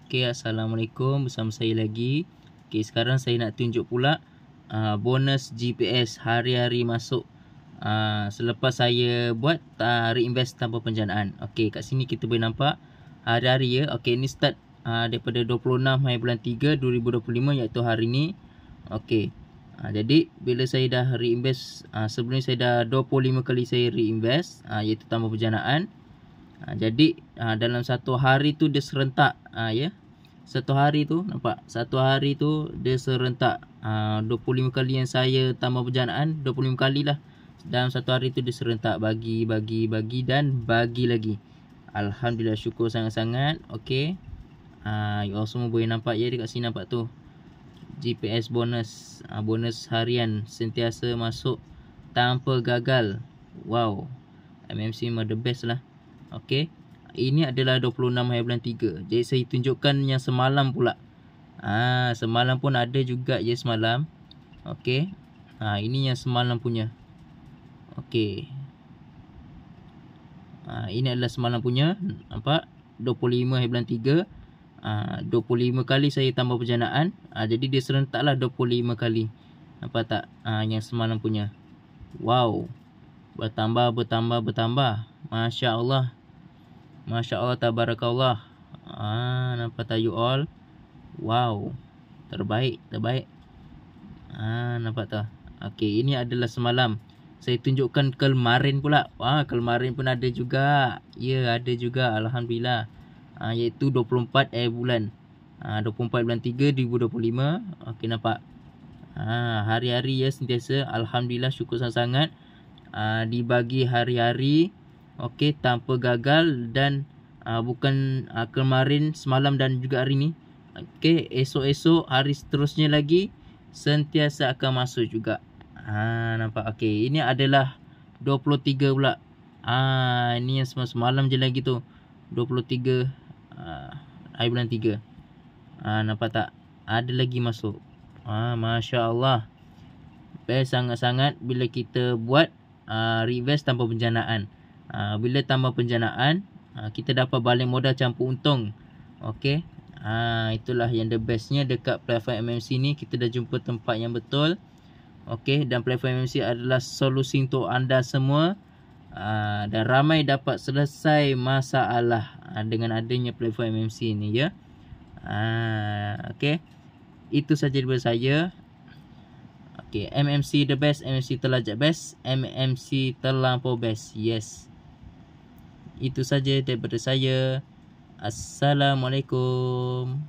Okay, Assalamualaikum, bersama saya lagi. Okay, sekarang saya nak tunjuk pula bonus GPS hari-hari masuk selepas saya buat reinvest tanpa penjanaan. Okay, kat sini kita boleh nampak hari-hari ya. Okay, ni start daripada 26 hari bulan 3 2025 iaitu hari ni. Okay, jadi bila saya dah reinvest, sebelum ni saya dah 25 kali saya reinvest iaitu tanpa penjanaan. Jadi dalam satu hari tu dia serentak ya. Satu hari tu nampak, satu hari tu dia serentak 25 kali yang saya tambah penjanaan, 25 kali lah. Dalam satu hari tu dia serentak bagi dan bagi lagi. Alhamdulillah, syukur sangat-sangat. Okey. You all semua boleh nampak ya, dekat sini nampak tu. GPS bonus, bonus harian sentiasa masuk tanpa gagal. Wow. MMC memang the best lah. Okey. Ini adalah 26 hari bulan 3. Jadi saya tunjukkan yang semalam pula. Semalam pun ada juga ya semalam. Okey. Ini yang semalam punya. Okey. Ini adalah semalam punya. Nampak? 25 hari bulan 3. 25 kali saya tambah penjanaan. Jadi dia serentaklah 25 kali. Nampak tak? Yang semalam punya. Wow. Bertambah. Masya Allah. Masya Allah, tabarakallah. Nampak tak you all? Wow. Terbaik. Nampak tak? Okey, ini adalah semalam. Saya tunjukkan kemarin pula. Kemarin pun ada juga. Ya, ada juga. Alhamdulillah. Iaitu 24 bulan. 24 bulan 3 2025. Okey, nampak? Hari-hari ya sentiasa. Alhamdulillah, syukur sangat-sangat. Dibagi hari-hari. Okey, tanpa gagal dan bukan kemarin, semalam dan juga hari ni. Okey, esok-esok hari seterusnya lagi sentiasa akan masuk juga. Nampak? Okey, ini adalah 23 pula. Ini yang semalam je lagi tu. 23 hari bulan 3. Nampak tak? Ada lagi masuk. Masya Allah. Best sangat-sangat bila kita buat reinvest tanpa penjanaan. Bila tambah penjanaan, kita dapat balik modal campur untung. Okey. Itulah yang the bestnya dekat platform MMC ni. Kita dah jumpa tempat yang betul. Okey, dan platform MMC adalah solusi untuk anda semua. Dan ramai dapat selesai masalah dengan adanya platform MMC ni ya. Okey. Itu saja daripada saya. Okey, MMC the best, MMC terlajak best, MMC terlampau best. Yes. Itu saja daripada saya. Assalamualaikum.